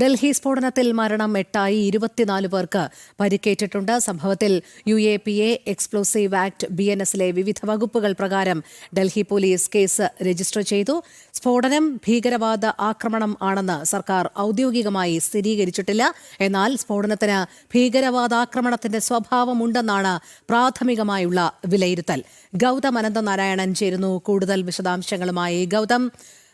ഡൽഹി സ്ഫോടനത്തിൽ മരണം 8ആയി 24 പേർക്ക് പരിക്കേറ്റിട്ടുണ്ട്. സംഭവത്തിൽ UAPA, എക്സ്പ്ലോസീവ് ആക്ട്, BNSലെ വിവിധ വകുപ്പുകൾ പ്രകാരം ഡൽഹി പോലീസ് കേസ് രജിസ്റ്റർ ചെയ്തു. സ്ഫോടനം ഭീകരവാദ ആക്രമണം ആണെന്ന് സർക്കാർ ഔദ്യോഗികമായി സ്ഥിരീകരിച്ചിട്ടില്ല. എന്നാൽ സ്ഫോടനത്തിന് ഭീകരവാദാക്രമണത്തിന്റെ സ്വഭാവമുണ്ടെന്നാണ് പ്രാഥമികമായുള്ള വിലയിരുത്തൽ. ഗൗതം അനന്തനാരായണൻ ചേരുന്നു കൂടുതൽ വിശദാംശങ്ങളുമായി. ഗൗതം,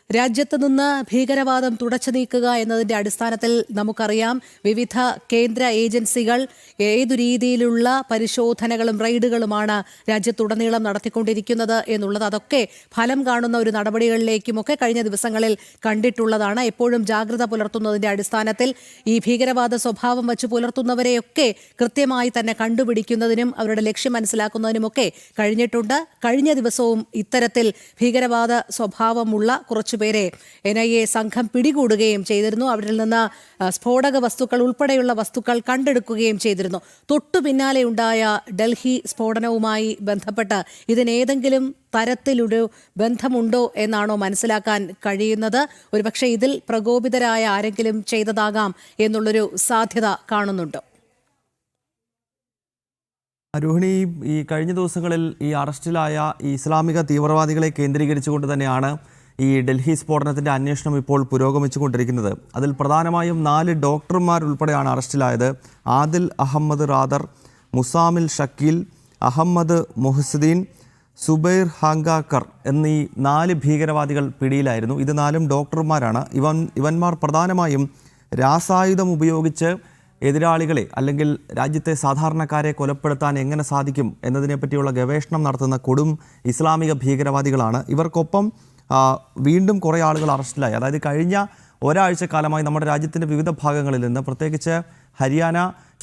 രാജ്യത്ത് നിന്ന് ഭീകരവാദം തുടച്ചു നീക്കുക എന്നതിന്റെ അടിസ്ഥാനത്തിൽ നമുക്കറിയാം വിവിധ കേന്ദ്ര ഏജൻസികൾ ഏതു രീതിയിലുള്ള പരിശോധനകളും റെയ്ഡുകളുമാണ് രാജ്യത്തുടനീളം നടത്തിക്കൊണ്ടിരിക്കുന്നത് എന്നുള്ളത്. അതൊക്കെ ഫലം കാണുന്ന ഒരു നടപടികളിലേക്കുമൊക്കെ കഴിഞ്ഞ ദിവസങ്ങളിൽ കണ്ടിട്ടുള്ളതാണ്. എപ്പോഴും ജാഗ്രത പുലർത്തുന്നതിന്റെ അടിസ്ഥാനത്തിൽ ഈ ഭീകരവാദ സ്വഭാവം വച്ച് പുലർത്തുന്നവരെയൊക്കെ കൃത്യമായി തന്നെ കണ്ടുപിടിക്കുന്നതിനും അവരുടെ ലക്ഷ്യം മനസ്സിലാക്കുന്നതിനുമൊക്കെ കഴിഞ്ഞിട്ടുണ്ട്. കഴിഞ്ഞ ദിവസവും ഇത്തരത്തിൽ ഭീകരവാദ സ്വഭാവമുള്ള കുറച്ചുപേരെ NIA സംഘം പിടികൂടുകയും ചെയ്തിരുന്നു. അവരിൽ നിന്ന് സ്ഫോടക വസ്തുക്കൾ ഉൾപ്പെടെയുള്ള വസ്തുക്കൾ കണ്ടെടുക്കുകയും ചെയ്തിരുന്നു. തൊട്ടു പിന്നാലെയുണ്ടായ ഡൽഹി സ്ഫോടനവുമായി ബന്ധപ്പെട്ട് ഇതിനേതെങ്കിലും തരത്തിലൊരു ബന്ധമുണ്ടോ എന്നാണോ മനസ്സിലാക്കാൻ കഴിയുന്നത്? ഒരുപക്ഷെ ഇതിൽ പ്രകോപിതരായ ആരെങ്കിലും ചെയ്തതാകാം എന്നുള്ളൊരു സാധ്യത കാണുന്നുണ്ടോ? രോഹിണി, ഈ കഴിഞ്ഞ ദിവസങ്ങളിൽ ഈ അറസ്റ്റിലായ ഈ ഇസ്ലാമിക തീവ്രവാദികളെ കേന്ദ്രീകരിച്ചുകൊണ്ട് തന്നെയാണ് ഈ ഡൽഹി സ്ഫോടനത്തിൻ്റെ അന്വേഷണം ഇപ്പോൾ പുരോഗമിച്ചുകൊണ്ടിരിക്കുന്നത്. അതിൽ പ്രധാനമായും 4 ഡോക്ടർമാരുൾപ്പെടെയാണ് അറസ്റ്റിലായത്. ആദിൽ അഹമ്മദ് റാദർ, മുസാമിൽ ഷക്കീൽ, അഹമ്മദ് മുഹ്സിദ്ദീൻ, സുബൈർ ഹാങ്കാക്കർ എന്നീ 4 ഭീകരവാദികൾ പിടിയിലായിരുന്നു. ഇത് 4 ഡോക്ടർമാരാണ്. ഇവന്മാർ പ്രധാനമായും രാസായുധം ഉപയോഗിച്ച് എതിരാളികളെ അല്ലെങ്കിൽ രാജ്യത്തെ സാധാരണക്കാരെ കൊലപ്പെടുത്താൻ എങ്ങനെ സാധിക്കും എന്നതിനെപ്പറ്റിയുള്ള ഗവേഷണം നടത്തുന്ന കൊടും ഇസ്ലാമിക ഭീകരവാദികളാണ്. ഇവർക്കൊപ്പം വീണ്ടും കുറേ ആളുകൾ അറസ്റ്റിലായി. അതായത് കഴിഞ്ഞ ഒരാഴ്ചക്കാലമായി നമ്മുടെ രാജ്യത്തിൻ്റെ വിവിധ ഭാഗങ്ങളിൽ നിന്ന്, പ്രത്യേകിച്ച് ഹരിയാന,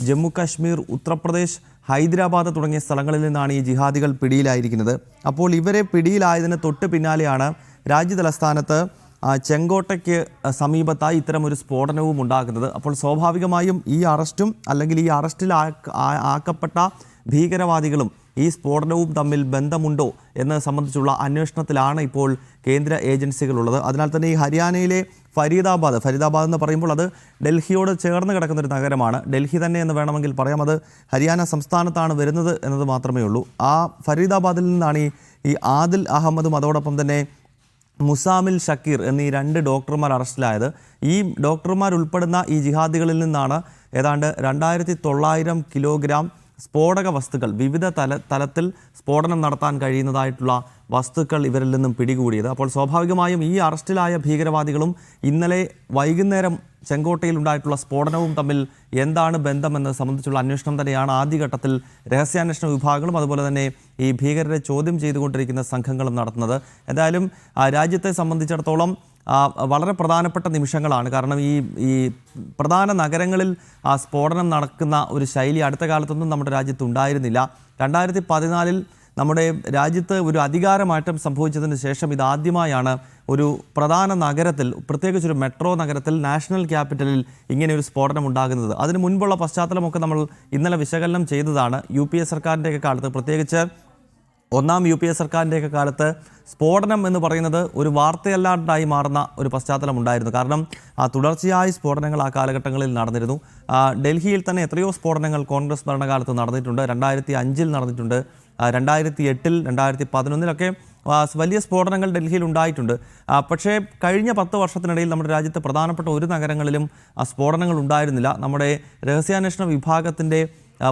ജമ്മു കാശ്മീർ, ഉത്തർപ്രദേശ്, ഹൈദരാബാദ് തുടങ്ങിയ സ്ഥലങ്ങളിൽ നിന്നാണ് ഈ ജിഹാദികൾ പിടിയിലായിരിക്കുന്നത്. അപ്പോൾ ഇവരെ പിടിയിലായതിന് തൊട്ട് പിന്നാലെയാണ് രാജ്യതലസ്ഥാനത്ത് ചെങ്കോട്ടയ്ക്ക് സമീപത്തായി ഇത്തരമൊരു സ്ഫോടനവും ഉണ്ടാകുന്നത്. അപ്പോൾ സ്വാഭാവികമായും ഈ അറസ്റ്റും അല്ലെങ്കിൽ ഈ അറസ്റ്റിൽ ആക്കപ്പെട്ട ഭീകരവാദികളും ഈ സ്ഫോടനവും തമ്മിൽ ബന്ധമുണ്ടോ എന്നത് സംബന്ധിച്ചുള്ള അന്വേഷണത്തിലാണ് ഇപ്പോൾ കേന്ദ്ര ഏജൻസികളുള്ളത്. അതിനാൽ തന്നെ ഈ ഹരിയാനയിലെ ഫരീദാബാദ് എന്ന് പറയുമ്പോൾ അത് ഡൽഹിയോട് ചേർന്ന് കിടക്കുന്നൊരു നഗരമാണ്. ഡൽഹി തന്നെ എന്ന് വേണമെങ്കിൽ പറയാം. അത് ഹരിയാന സംസ്ഥാനത്താണ് വരുന്നത് എന്നത് മാത്രമേ ഉള്ളൂ. ആ ഫരീദാബാദിൽ നിന്നാണ് ഈ ആദിൽ അഹമ്മദും അതോടൊപ്പം തന്നെ മുസാമിൽ ഷക്കീർ എന്നീ 2 ഡോക്ടർമാർ അറസ്റ്റിലായത്. ഈ ഡോക്ടർമാർ ഉൾപ്പെടുന്ന ഈ ജിഹാദികളിൽ നിന്നാണ് ഏതാണ്ട് 2900 കിലോഗ്രാം സ്ഫോടക വസ്തുക്കൾ, വിവിധ തലത്തിൽ സ്ഫോടനം നടത്താൻ കഴിയുന്നതായിട്ടുള്ള വസ്തുക്കൾ ഇവരിൽ നിന്നും പിടികൂടിയത്. അപ്പോൾ സ്വാഭാവികമായും ഈ അറസ്റ്റിലായ ഭീകരവാദികളും ഇന്നലെ വൈകുന്നേരം ചെങ്കോട്ടയിൽ ഉണ്ടായിട്ടുള്ള സ്ഫോടനവും തമ്മിൽ എന്താണ് ബന്ധമെന്നത് സംബന്ധിച്ചുള്ള അന്വേഷണം തന്നെയാണ് ആദ്യഘട്ടത്തിൽ രഹസ്യാന്വേഷണ വിഭാഗങ്ങളും അതുപോലെ തന്നെ ഈ ഭീകരരെ ചോദ്യം ചെയ്തുകൊണ്ടിരിക്കുന്ന സംഘങ്ങളും നടത്തുന്നത്. എന്തായാലും രാജ്യത്തെ സംബന്ധിച്ചിടത്തോളം വളരെ പ്രധാനപ്പെട്ട നിമിഷങ്ങളാണ്. കാരണം ഈ പ്രധാന നഗരങ്ങളിൽ സ്ഫോടനം നടക്കുന്ന ഒരു ശൈലി അടുത്ത കാലത്തൊന്നും നമ്മുടെ രാജ്യത്ത് ഉണ്ടായിരുന്നില്ല. 2014 നമ്മുടെ രാജ്യത്ത് ഒരു അധികാരമാറ്റം സംഭവിച്ചതിന് ശേഷം ഇതാദ്യമായാണ് ഒരു പ്രധാന നഗരത്തിൽ, പ്രത്യേകിച്ചൊരു മെട്രോ നഗരത്തിൽ, നാഷണൽ ക്യാപിറ്റലിൽ ഇങ്ങനെയൊരു സ്ഫോടനം ഉണ്ടാകുന്നത്. അതിന് മുൻപുള്ള പശ്ചാത്തലമൊക്കെ നമ്മൾ ഇന്നലെ വിശകലനം ചെയ്തതാണ്. UPA സർക്കാരിൻ്റെയൊക്കെ കാലത്ത്, പ്രത്യേകിച്ച് 1ാം UPA സർക്കാരിൻ്റെയൊക്കെ കാലത്ത് സ്ഫോടനം എന്ന് പറയുന്നത് ഒരു വാർത്തയല്ലാണ്ടായി മാറുന്ന ഒരു പശ്ചാത്തലം ഉണ്ടായിരുന്നു. കാരണം തുടർച്ചയായി സ്ഫോടനങ്ങൾ ആ കാലഘട്ടങ്ങളിൽ നടന്നിരുന്നു. ഡൽഹിയിൽ തന്നെ എത്രയോ സ്ഫോടനങ്ങൾ കോൺഗ്രസ് ഭരണകാലത്ത് നടന്നിട്ടുണ്ട്. 2005 നടന്നിട്ടുണ്ട്, 2008, 2011 വലിയ സ്ഫോടനങ്ങൾ ഡൽഹിയിൽ ഉണ്ടായിട്ടുണ്ട്. പക്ഷേ കഴിഞ്ഞ 10 വർഷത്തിനിടയിൽ നമ്മുടെ രാജ്യത്ത് പ്രധാനപ്പെട്ട ഒരു നഗരങ്ങളിലും സ്ഫോടനങ്ങൾ ഉണ്ടായിരുന്നില്ല. നമ്മുടെ രഹസ്യാന്വേഷണ വിഭാഗത്തിൻ്റെ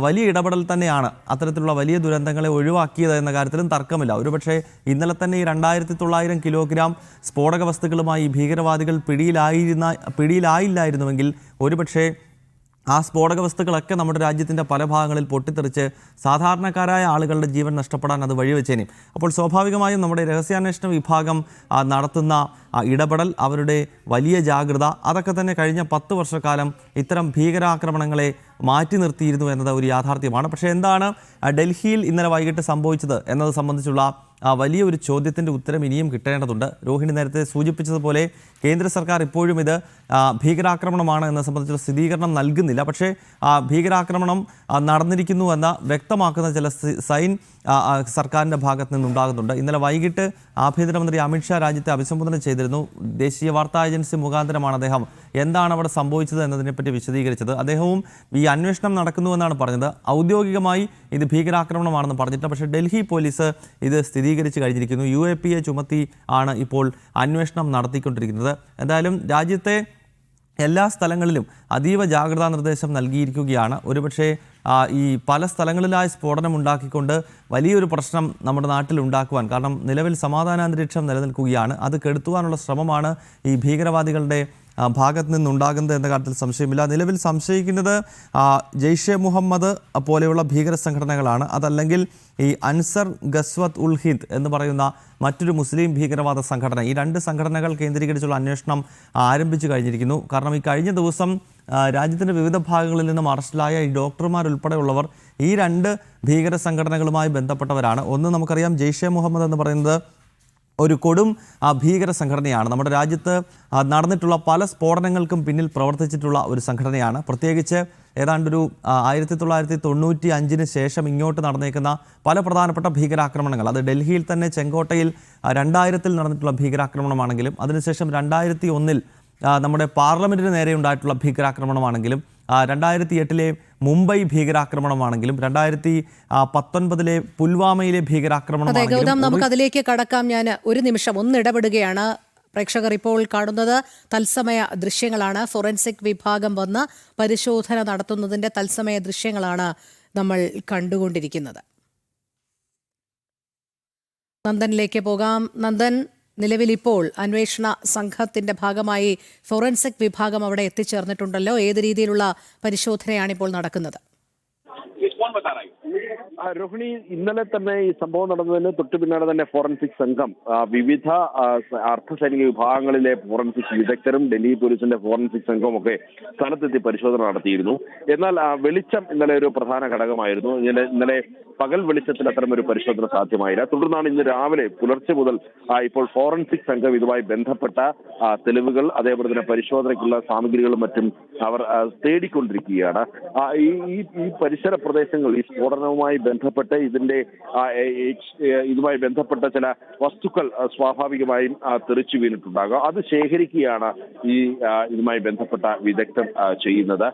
വലിയ ഇടപെടൽ തന്നെയാണ് അത്തരത്തിലുള്ള വലിയ ദുരന്തങ്ങളെ ഒഴിവാക്കിയത് എന്ന കാര്യത്തിലും തർക്കമില്ല. ഒരുപക്ഷെ ഇന്നലെ തന്നെ ഈ 2900 കിലോഗ്രാം സ്ഫോടക വസ്തുക്കളുമായി ഭീകരവാദികൾ പിടിയിലായില്ലായിരുന്നുവെങ്കിൽ ഒരുപക്ഷെ ആ സ്ഫോടക വസ്തുക്കളൊക്കെ നമ്മുടെ രാജ്യത്തിൻ്റെ പല ഭാഗങ്ങളിൽ പൊട്ടിത്തെറിച്ച് സാധാരണക്കാരായ ആളുകളുടെ ജീവൻ നഷ്ടപ്പെടാൻ അത് വഴിവെച്ചേനെ. അപ്പോൾ സ്വാഭാവികമായും നമ്മുടെ രഹസ്യാന്വേഷണ വിഭാഗം നടത്തുന്ന ഇടപെടൽ, അവരുടെ വലിയ ജാഗ്രത, അതൊക്കെ തന്നെ കഴിഞ്ഞ 10 വർഷക്കാലം ഇത്തരം ഭീകരാക്രമണങ്ങളെ മാറ്റി നിർത്തിയിരുന്നു എന്നത് ഒരു യാഥാർത്ഥ്യമാണ്. പക്ഷേ എന്താണ് ഡൽഹിയിൽ ഇന്നലെ വൈകിട്ട് സംഭവിച്ചത് എന്നത് സംബന്ധിച്ചുള്ള വലിയ ഒരു ചോദ്യത്തിൻ്റെ ഉത്തരം ഇനിയും കിട്ടേണ്ടതുണ്ട്. രോഹിണി നേരത്തെ സൂചിപ്പിച്ചതുപോലെ കേന്ദ്ര സർക്കാർ ഇപ്പോഴും ഇത് ഭീകരാക്രമണമാണ് എന്ന സംബന്ധിച്ചുള്ള സ്ഥിരീകരണം നൽകുന്നില്ല. പക്ഷേ ഭീകരാക്രമണം നടന്നിരിക്കുന്നു എന്ന വ്യക്തമാക്കുന്ന ചില സൈൻ സർക്കാരിൻ്റെ ഭാഗത്ത് നിന്നുണ്ടാകുന്നുണ്ട്. ഇന്നലെ വൈകിട്ട് ആഭ്യന്തരമന്ത്രി അമിത്ഷാ രാജ്യത്തെ അഭിസംബോധന ചെയ്തിരുന്നു. ദേശീയ വാർത്താ ഏജൻസി മുഖാന്തരമാണ് അദ്ദേഹം എന്താണ് അവിടെ സംഭവിച്ചത് എന്നതിനെപ്പറ്റി വിശദീകരിച്ചത്. അദ്ദേഹവും ഈ അന്വേഷണം നടക്കുന്നുവെന്നാണ് പറഞ്ഞത്. ഔദ്യോഗികമായി ഇത് ഭീകരാക്രമണമാണെന്ന് പറഞ്ഞിട്ട് പക്ഷേ ഡൽഹി പോലീസ് ഇത് സ്ഥിരീകരിച്ച് കഴിഞ്ഞിരിക്കുന്നു. UAPA ചുമത്തി ആണ് ഇപ്പോൾ അന്വേഷണം നടത്തിക്കൊണ്ടിരിക്കുന്നത്. എന്തായാലും രാജ്യത്തെ എല്ലാ സ്ഥലങ്ങളിലും അതീവ ജാഗ്രതാ നിർദ്ദേശം നൽകിയിരിക്കുകയാണ്. ഒരുപക്ഷെ ഈ പല സ്ഥലങ്ങളിലായി സ്ഫോടനം ഉണ്ടാക്കിക്കൊണ്ട് വലിയൊരു പ്രശ്നം നമ്മുടെ നാട്ടിൽ ഉണ്ടാക്കുവാൻ, കാരണം നിലവിൽ സമാധാനാന്തരീക്ഷം നിലനിൽക്കുകയാണ്, അത് കെടുത്തുവാനുള്ള ശ്രമമാണ് ഈ ഭീകരവാദികളുടെ ഭാഗത്ത് നിന്നുണ്ടാകുന്നത് എന്ന കാര്യത്തിൽ സംശയമില്ല. നിലവിൽ സംശയിക്കുന്നത് ജെയ്ഷെ മുഹമ്മദ് പോലെയുള്ള ഭീകര സംഘടനകളാണ്. അതല്ലെങ്കിൽ ഈ അൻസർ ഗസ്വത് ഉൽ ഹിന്ദ് എന്ന് പറയുന്ന മറ്റൊരു മുസ്ലിം ഭീകരവാദ സംഘടന. ഈ രണ്ട് സംഘടനകൾ കേന്ദ്രീകരിച്ചുള്ള അന്വേഷണം ആരംഭിച്ചു കഴിഞ്ഞിരിക്കുന്നു. കാരണം ഈ കഴിഞ്ഞ ദിവസം രാജ്യത്തിൻ്റെ വിവിധ ഭാഗങ്ങളിൽ നിന്നും അറസ്റ്റിലായ ഈ ഡോക്ടർമാരുൾപ്പെടെയുള്ളവർ ഈ രണ്ട് ഭീകര സംഘടനകളുമായി ബന്ധപ്പെട്ടവരാണ്. ഒന്ന് നമുക്കറിയാം, ജെയ്ഷെ മുഹമ്മദ് എന്ന് പറയുന്നത് ഒരു കൊടും ഭീകര സംഘടനയാണ്. നമ്മുടെ രാജ്യത്ത് നടന്നിട്ടുള്ള പല സ്ഫോടനങ്ങൾക്കും പിന്നിൽ പ്രവർത്തിച്ചിട്ടുള്ള ഒരു സംഘടനയാണ്. പ്രത്യേകിച്ച് ഏതാണ്ടൊരു 1995 ശേഷം ഇങ്ങോട്ട് നടന്നേക്കുന്ന പല പ്രധാനപ്പെട്ട ഭീകരാക്രമണങ്ങൾ, അത് ഡൽഹിയിൽ തന്നെ ചെങ്കോട്ടയിൽ 2000 നടന്നിട്ടുള്ള ഭീകരാക്രമണമാണെങ്കിലും അതിനുശേഷം 2001 നമ്മുടെ പാർലമെൻറ്റിന് നേരെ ഉണ്ടായിട്ടുള്ള ഭീകരാക്രമണമാണെങ്കിലും 2008 മുംബൈ ഭീകരാക്രമണമാണെങ്കിലും 2019 പുൽവാമയിലെ ഭീകരാക്രമണമാണെങ്കിലും നമുക്ക് അതിലേക്ക് കടക്കാം. ഞാൻ ഒരു നിമിഷം ഒന്ന് ഇടപെടുകയാണ്. പ്രേക്ഷകർ ഇപ്പോൾ കാണുന്നത് തത്സമയ ദൃശ്യങ്ങളാണ്. ഫോറൻസിക് വിഭാഗം വന്ന് പരിശോധന നടത്തുന്നതിൻ്റെ തത്സമയ ദൃശ്യങ്ങളാണ് നമ്മൾ കണ്ടുകൊണ്ടിരിക്കുന്നത്. നന്ദനിലേക്ക് പോകാം. നന്ദൻ, നിലവിലിപ്പോൾ അന്വേഷണ സംഘത്തിന്റെ ഭാഗമായി ഫോറൻസിക് വിഭാഗം അവിടെ എത്തിച്ചേർന്നിട്ടുണ്ടല്ലോ. ഏത് രീതിയിലുള്ള പരിശോധനയാണ് ഇപ്പോൾ നടക്കുന്നത്? രോഹിണി, ഇന്നലെ തന്നെ ഈ സംഭവം നടന്നതിന് തൊട്ടു പിന്നാലെ തന്നെ ഫോറൻസിക് സംഘം വിവിധ അർദ്ധസൈനിക വിഭാഗങ്ങളിലെ ഫോറൻസിക് വിദഗ്ധരും ഡൽഹി പോലീസിന്റെ ഫോറൻസിക് സംഘവും ഒക്കെ സ്ഥലത്തെത്തി പരിശോധന നടത്തിയിരുന്നു. എന്നാൽ വെളിച്ചം ഇന്നലെ ഒരു പ്രധാന ഘടകമായിരുന്നു. ഇന്നലെ പകൽ വെളിച്ചത്തിൽ അത്തരം ഒരു പരിശോധന സാധ്യമായില്ല. തുടർന്നാണ് ഇന്ന് രാവിലെ പുലർച്ചെ മുതൽ ഇപ്പോൾ ഫോറൻസിക് സംഘം ഇതുമായി ബന്ധപ്പെട്ട തെളിവുകൾ, അതേപോലെ തന്നെ പരിശോധനയ്ക്കുള്ള സാമഗ്രികളും മറ്റും അവർ തേടിക്കൊണ്ടിരിക്കുകയാണ്. ഈ പരിസര പ്രദേശങ്ങൾ ഈ സ്ഫോടനവുമായി ബന്ധപ്പെട്ട് ഇതുമായി ബന്ധപ്പെട്ട ചില വസ്തുക്കൾ സ്വാഭാവികമായും തെറിച്ചു വീണിട്ടുണ്ടാകും. അത് ശേഖരിക്കുകയാണ് ഇതുമായി ബന്ധപ്പെട്ട വിദഗ്ധർ ചെയ്യുന്നത്.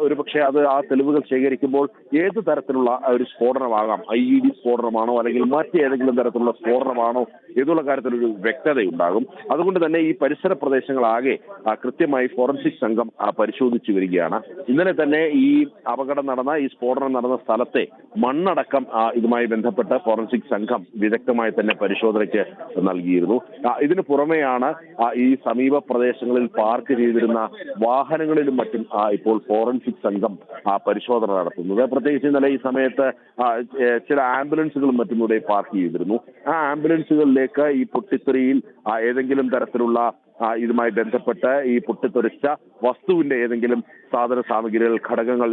ഒരുപക്ഷെ ആ തെളിവുകൾ ശേഖരിക്കുമ്പോൾ ഏത് തരത്തിലുള്ള ഒരു സ്ഫോടനമാകാം, IED സ്ഫോടനമാണോ അല്ലെങ്കിൽ മറ്റേതെങ്കിലും തരത്തിലുള്ള സ്ഫോടനമാണോ എന്നുള്ള കാര്യത്തിലൊരു വ്യക്തതയുണ്ടാകും. അതുകൊണ്ട് തന്നെ ഈ പരിസര പ്രദേശങ്ങളാകെ കൃത്യമായി ഫോറൻസിക് സംഘം പരിശോധിച്ചു വരികയാണ്. ഇന്നലെ തന്നെ ഈ അപകടം നടന്ന, ഈ സ്ഫോടനം നടന്ന സ്ഥലത്തെ മണ്ണടക്കം ഇതുമായി ബന്ധപ്പെട്ട ഫോറൻസിക് സംഘം വിദഗ്ധമായി തന്നെ പരിശോധനയ്ക്ക് നൽകിയിരുന്നു. ഇതിനു പുറമെയാണ് ഈ സമീപ പ്രദേശങ്ങളിൽ പാർക്ക് ചെയ്തിരുന്ന വാഹനങ്ങളിലും മറ്റും ഇപ്പോൾ ഫോറൻസിക് സംഘം പരിശോധന നടത്തുന്നത്. പ്രത്യേകിച്ച് ഇന്നലെ ഈ സമയത്ത് ചില ആംബുലൻസുകളും മറ്റും ഇവിടെ പാർക്ക് ചെയ്തിരുന്നു. ആ ആംബുലൻസുകളിലേക്ക് ഈ പൊട്ടിത്തെറിയിൽ ഏതെങ്കിലും തരത്തിലുള്ള ഇതുമായി ബന്ധപ്പെട്ട് ഈ പൊട്ടിത്തെറിച്ച വസ്തുവിന്റെ ഏതെങ്കിലും സാധന സാമഗ്രികൾ, ഘടകങ്ങൾ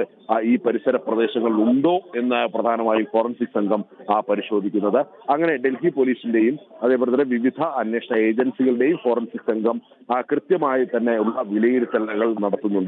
ഈ പരിസര പ്രദേശങ്ങളിൽ ഉണ്ടോ എന്ന് പ്രധാനമായും ഫോറൻസിക് സംഘം പരിശോധിക്കുന്നത്. അങ്ങനെ ഡൽഹി പോലീസിന്റെയും അതേപോലെ തന്നെ വിവിധ അന്വേഷണ ഏജൻസികളുടെയും ഫോറൻസിക് സംഘം കൃത്യമായി തന്നെ ഉള്ള വിലയിരുത്തലുകൾ നടത്തുന്നുണ്ട്.